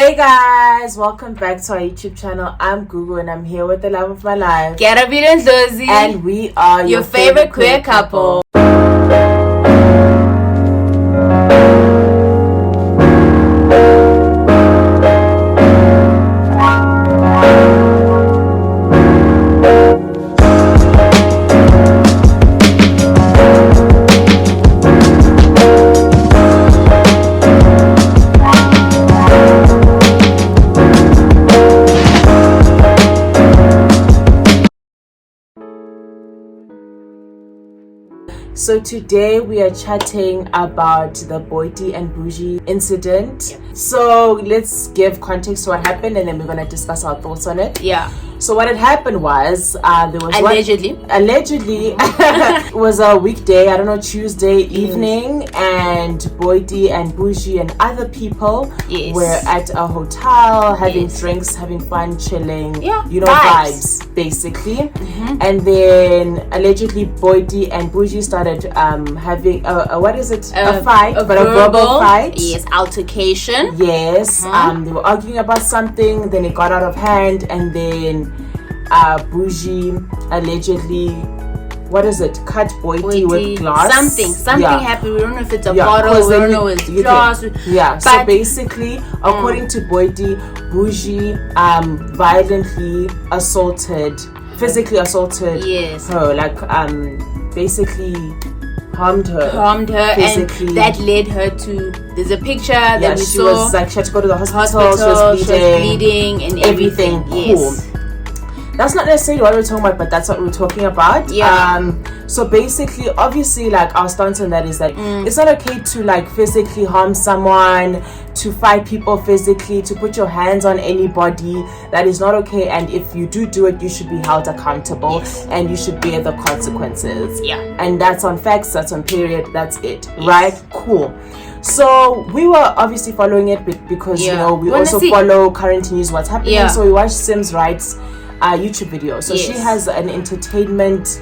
Hey guys, welcome back to our YouTube channel. I'm Gugu and I'm here with the love of my life, Kearabilwe, and we are your favorite queer couple. So today we are chatting about the Boity and Bujy incident. Yeah. So let's give context to what happened and then we're going to discuss our thoughts on it. Yeah. So what had happened was there was allegedly it was a weekday, I don't know, Tuesday evening, and Boity and Bujy and other people were at a hotel having drinks, having fun, chilling, vibes basically. And then allegedly Boity and Bujy started having a fight, a verbal fight. Yes, altercation. Yes. They were arguing about something, then it got out of hand, and then Bujy allegedly cut Boity with glass. Something happened. We don't know if it's a bottle, we don't know if it's glass. So basically, according to Boity, Bujy violently physically assaulted her, like basically harmed her physically. And that led her to, there's a picture that we she saw. Was like, she had to go to the hospital. She was bleeding and everything. Cool. That's not necessarily what we're talking about, but that's what we're talking about. So basically, obviously, like, our stance on that is that it's not okay to like physically harm someone, to fight people physically, to put your hands on anybody. That is not okay, and if you do it, you should be held accountable and you should bear the consequences. And that's on facts, that's on period, that's it. Right? Cool. So we were obviously following it because we also follow current news, what's happening. So we watched Sims Wright's YouTube video. So she has an entertainment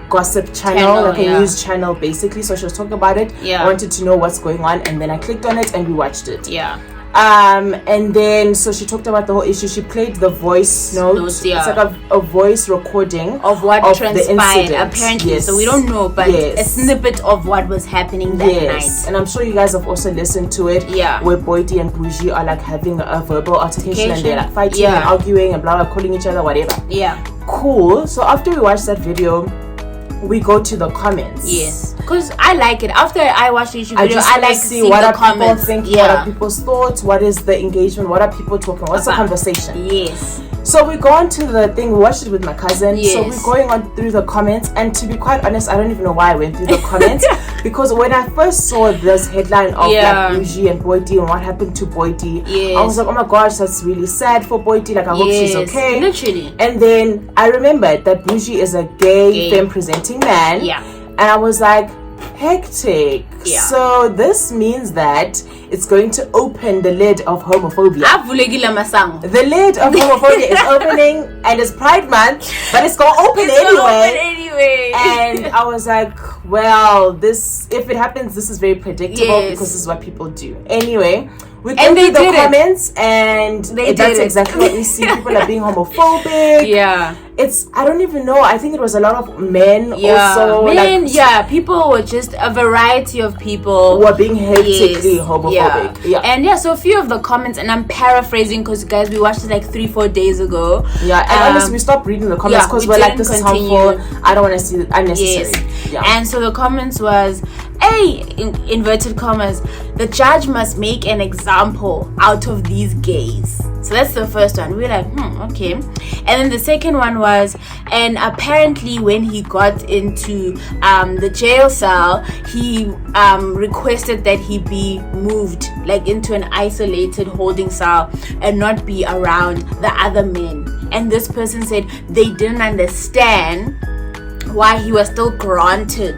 gossip channel, like a news channel basically. So she was talking about it. I wanted to know what's going on, and then I clicked on it and we watched it. And then so she talked about the whole issue. She played the voice notes. It's like a voice recording of what transpired apparently. So we don't know, but a snippet of what was happening that night. And I'm sure you guys have also listened to it, where Boity and Bujy are like having a verbal altercation and they're like fighting and arguing and blah blah, calling each other whatever. Cool. So after we watched that video, we go to the comments. Because I like it. After I watch the YouTube video, I like to see what the are comments. people thinking, what are people's thoughts, what is the engagement, what are people talking, what's the conversation. So we go on to the thing. We watched it with my cousin. So we're going on through the comments, and to be quite honest, I don't even know why I went through the comments. Because when I first saw this headline of like Bujy and Boity and what happened to Boity, I was like, oh my gosh, that's really sad for Boity, like I hope she's okay. Literally. And then I remembered that Bujy is a gay femme presenting man. And I was like, hectic. So this means that it's going to open the lid of homophobia. The lid of homophobia is opening, and it's Pride Month, but it's gonna open anyway. And I was like, well, this, if it happens, this is very predictable because this is what people do. Anyway, we go through the comments, and that's exactly what we see. People are being homophobic. It's, I don't even know, I think it was a lot of men also. Men, people were just a variety of people who are being hectically homophobic. And so a few of the comments, and I'm paraphrasing because guys, we watched it like 3-4 days ago. And honestly, we stopped reading the comments because we're like, this is harmful. I don't want to see it unnecessary. And so the comments was, hey, inverted commas, the judge must make an example out of these gays. So that's the first one. We're like, okay. And then the second one was, and apparently when he got into the jail cell, he requested that he be moved like into an isolated holding cell and not be around the other men. And this person said they didn't understand why he was still granted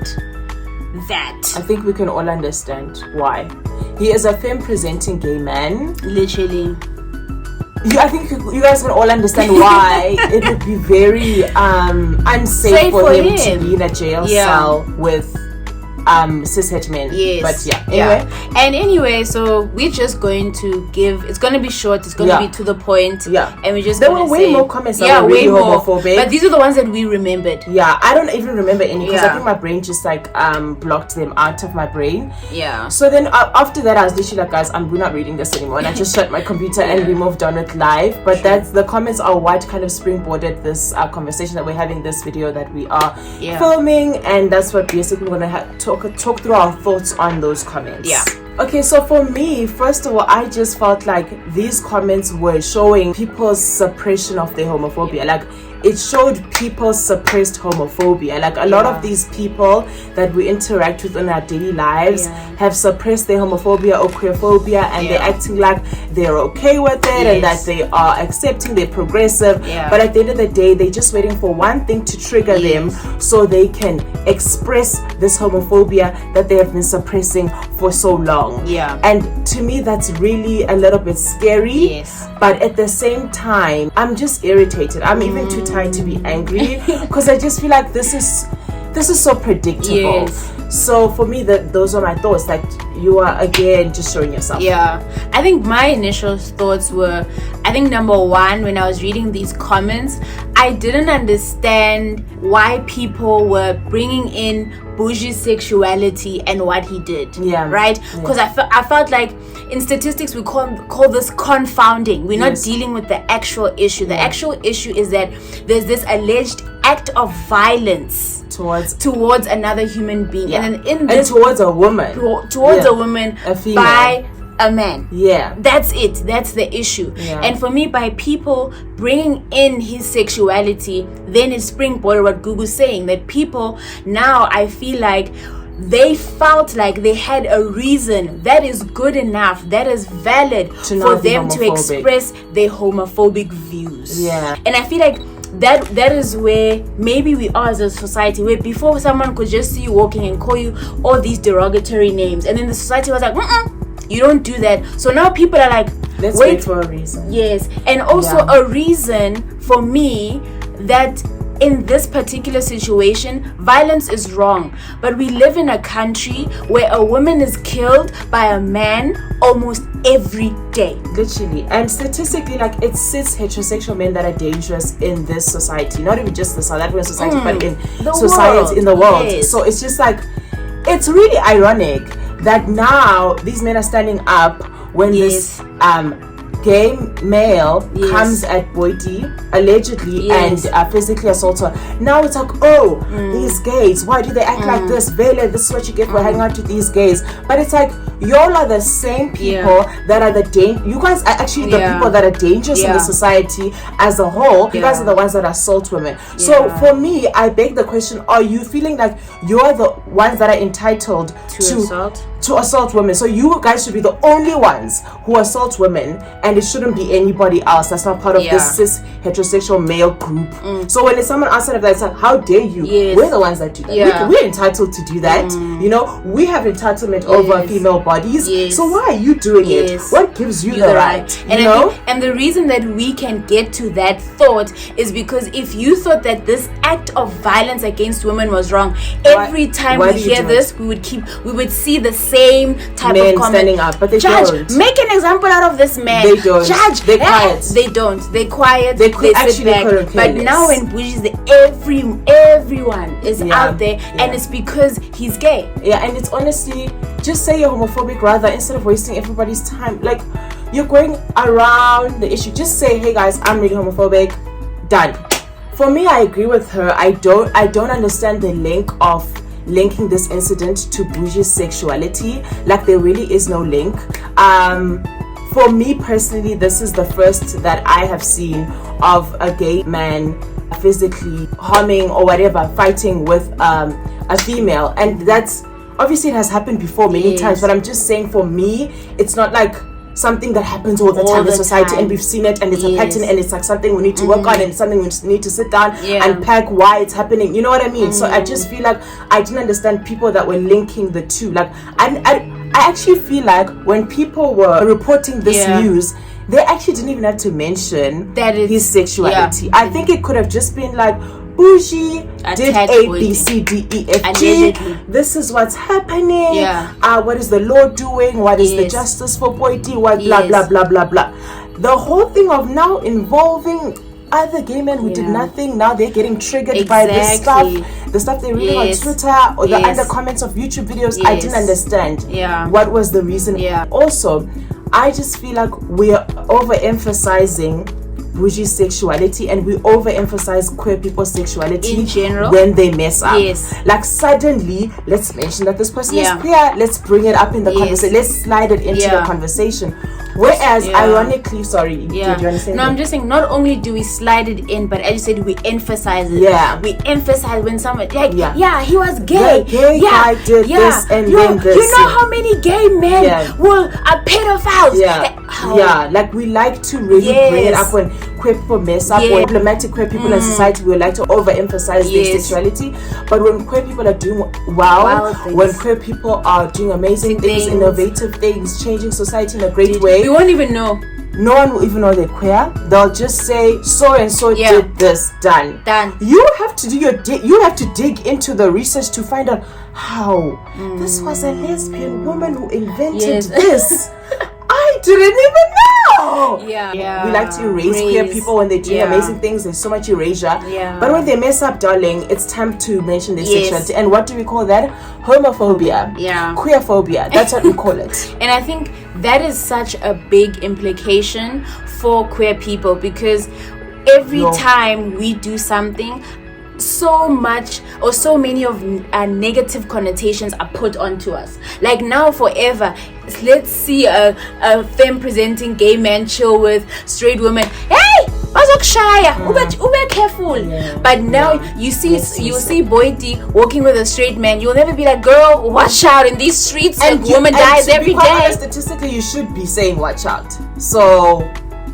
that. I think we can all understand why. He is a femme presenting gay man. Literally. I think you guys can all understand why it would be very unsafe for him to be in a jail cell with cishet men. Yes. But yeah, anyway, so we're just going to give, it's going to be short, it's going to be to the point. Yeah. And we just there were way more comments that were really homophobic. But these are the ones that we remembered. Yeah, I don't even remember any because I think my brain just like blocked them out of my brain. Yeah. So then after that I was literally like, guys, we're not reading this anymore, and I just shut my computer and we moved on with live. But that's the comments are what kind of springboarded this conversation that we're having, this video that we are filming, and that's what basically we're gonna talk through our thoughts on those comments. Yeah. Okay, so for me, first of all, I just felt like these comments were showing people's suppression of their homophobia. Like, it showed people's suppressed homophobia. Like, a lot of these people that we interact with in our daily lives have suppressed their homophobia or queerphobia, and they're acting like they're okay with it and that they are accepting, they're progressive. But at the end of the day, they're just waiting for one thing to trigger them so they can express this homophobia that they have been suppressing for so long. And to me, that's really a little bit scary. But at the same time, I'm just irritated. I'm even too tired to be angry because I just feel like this is so predictable. So for me, those are my thoughts, that you are again just showing yourself. I think my initial thoughts were, I think number one, when I was reading these comments, I didn't understand why people were bringing in Bujy's sexuality and what he did. Right? Because I felt like in statistics we call this confounding. We're not dealing with the actual issue. The actual issue is that there's this alleged act of violence towards another human being, and towards a woman, a woman, a female, by a man. That's it. That's the issue. And for me, by people bringing in his sexuality, then it springboarded what Gugu's saying, that people now, I feel like they felt like they had a reason that is good enough, that is valid for them to express their homophobic views. And I feel like that is where maybe we are as a society, where before someone could just see you walking and call you all these derogatory names, and then the society was like, you don't do that. So now people are like, let's wait for a reason. And also a reason for me that in this particular situation, violence is wrong, but we live in a country where a woman is killed by a man almost every day, literally. And statistically, like, it's cis heterosexual men that are dangerous in this society, not even just the South African society, but in society, in the world. So it's just like, it's really ironic that now these men are standing up when this gay male comes at Boity allegedly and physically assaults her. Now it's like, these gays, why do they act like this? Vele, this is what you get for hanging out with these gays. But it's like, y'all are the same people that are you guys are actually the people that are dangerous in the society as a whole. You guys are the ones that assault women. So for me, I beg the question, are you feeling like you're the ones that are entitled to assault women? So you guys should be the only ones who assault women, and it shouldn't be anybody else that's not part of this cis heterosexual male group. So when it's someone outside of that, it's like, how dare you? We're the ones that do that. We're entitled to do that. You know, we have entitlement over female bodies. So why are you doing it? What gives you the right? And the reason that we can get to that thought is because if you thought that this act of violence against women was wrong, every time we hear this, we would see the same type of comment standing up, but they don't. Make an example out of this man. They don't. Judge. They quiet. They don't. They quiet. They sit back. But now when Bujy's everyone is out there, and it's because he's gay. And it's honestly, just say you're homophobic rather, instead of wasting everybody's time. Like, you're going around the issue. Just say, hey guys, I'm really homophobic. Done. For me, I agree with her. I don't understand the linking this incident to Bujy's sexuality. Like, there really is no link. For me personally, this is the first that I have seen of a gay man physically harming or whatever, fighting with a female. And that's obviously, it has happened before many times, but I'm just saying, for me, it's not like something that happens all the time in the society, and we've seen it, and it's a pattern, and it's like something we need to work on, and something we need to sit down and unpack why it's happening. You know what I mean? So I just feel like I didn't understand people that were linking the two. Like, I actually feel like when people were reporting this news, they actually didn't even have to mention his sexuality. I think it could have just been like, Bujy did Attacked A, Boity. B, C, D, E, F, G. Allegedly. This is what's happening. Yeah. What is the law doing? What is the Yes. justice for Boity? What blah Yes. blah blah blah blah. The whole thing of now involving other gay men who did nothing, now they're getting triggered by this stuff. The stuff they're reading on Twitter or the under comments of YouTube videos. I didn't understand. What was the reason? Also, I just feel like we're overemphasizing Buji's sexuality and we overemphasize queer people's sexuality in general when they mess up. Like suddenly, let's mention that this person is queer. Let's bring it up in the conversation. Let's slide it into the conversation. Whereas, ironically, sorry, did you understand? No, I'm just saying. Not only do we slide it in, but as you said, we emphasize it. We emphasize when someone like, he was gay. The gay guy did this and then this. You know how many gay men are pedophiles? Like we like to really bring it up when queer people mess up, or problematic queer people in society. We like to overemphasize their sexuality, but when queer people are doing when queer people are doing amazing things, innovative things, changing society in a great way, we won't even know. No one will even know they're queer. They'll just say so and so did this. Done. You have to do you have to dig into the research to find out how this was a lesbian woman who invented this. I didn't even know. We like to erase queer people when they're doing amazing things. There's so much erasure. But when they mess up, darling, it's time to mention their sexuality. And what do we call that? Homophobia. Queerphobia. That's what we call it. And I think that is such a big implication for queer people, because every time we do something, so much or so many of negative connotations are put onto us. Like now, forever, let's see a femme presenting gay man chill with straight women. Hey, ube careful. But now you see Boity walking with a straight man. You'll never be like, girl, watch out in these streets. And woman dies every day. Statistically, you should be saying watch out. So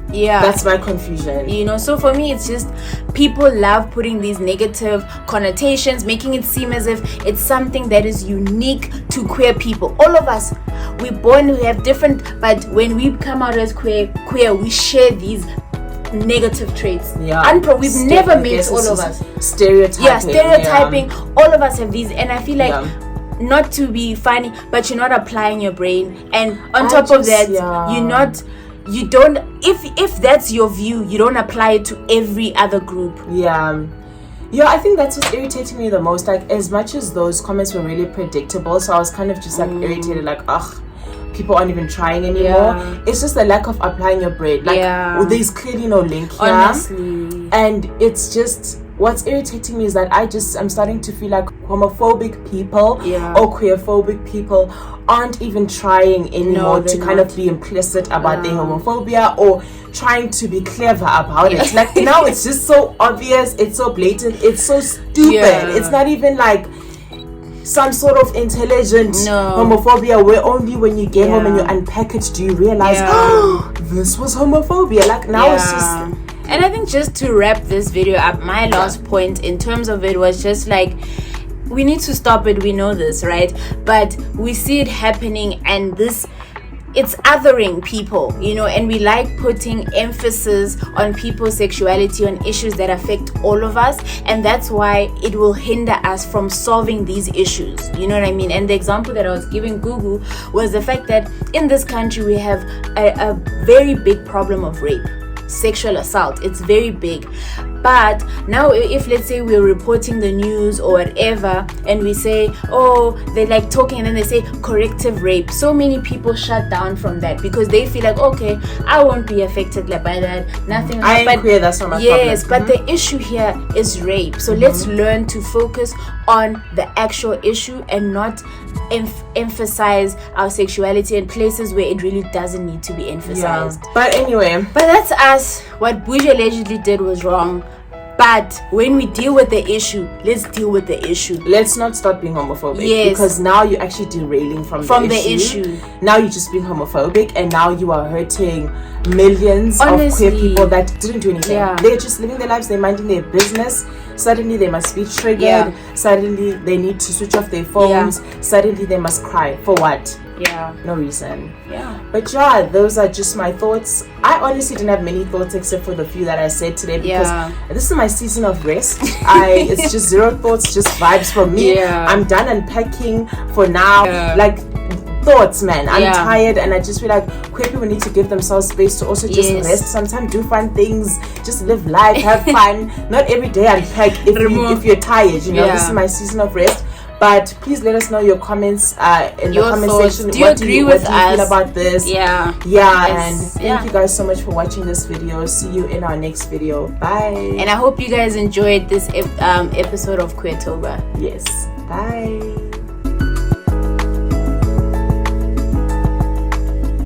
that's my confusion. So for me, it's just people love putting these negative connotations, making it seem as if it's something that is unique to queer people. All of us, we're born, we have different, but when we come out as queer, we share these negative traits. We've never met all of us. Stereotyping. All of us have these, and I feel like not to be funny, but you're not applying your brain, and on top of that, you don't, if that's your view, you don't apply it to every other group. I think that's what's irritating me the most. Like, as much as those comments were really predictable, so I was kind of just like irritated, like, people aren't even trying anymore. It's just the lack of applying your brain. Like, there's clearly no link here. Honestly. And it's just, what's irritating me is that I'm starting to feel like homophobic people or queerphobic people aren't even trying anymore to kind of be implicit about their homophobia or trying to be clever about it. Like, now it's just so obvious, it's so blatant, it's so stupid. It's not even like some sort of intelligent homophobia where only when you get home and you unpack it do you realize, this was homophobia. Like, now it's just... And I think just to wrap this video up, my last point in terms of it was just like, we need to stop it. We know this, right? But we see it happening, and it's othering people, and we like putting emphasis on people's sexuality, on issues that affect all of us, and that's why it will hinder us from solving these issues. You know what I mean? And the example that I was giving Gugu was the fact that in this country we have a very big problem of rape, sexual assault. It's very big. But now, if let's say we're reporting the news or whatever, and we say, they're like talking, and then they say corrective rape, so many people shut down from that because they feel like, okay, I won't be affected by that, nothing. I ain't queer, that's not my problem. But the issue here is rape. So let's learn to focus on the actual issue and not emphasize our sexuality in places where it really doesn't need to be emphasized. But anyway, that's us. What Bujy allegedly did was wrong. But when we deal with the issue, let's deal with the issue. Let's not start being homophobic. Because now you're actually derailing from the issue. Now you're just being homophobic, and now you are hurting millions of queer people that didn't do anything. They're just living their lives, they're minding their business. Suddenly they must be triggered. Suddenly they need to switch off their phones. Suddenly they must cry. For what? Yeah. No reason. Yeah. But yeah, those are just my thoughts. I honestly didn't have many thoughts except for the few that I said today, because this is my season of rest. It's just zero thoughts, just vibes from me. I'm done unpacking for now. Like, thoughts, man. I'm tired, and I just feel like queer people need to give themselves space to also just rest. Sometimes do fun things, just live life, have fun. Not every day unpack if you're tired, you know. This is my season of rest. But please let us know your comments in your the comment thoughts. section. Do you agree with us? What do you feel about this? Yeah. And thank you guys so much for watching this video. See you in our next video. Bye. And I hope you guys enjoyed this episode of Queertober. Yes. Bye.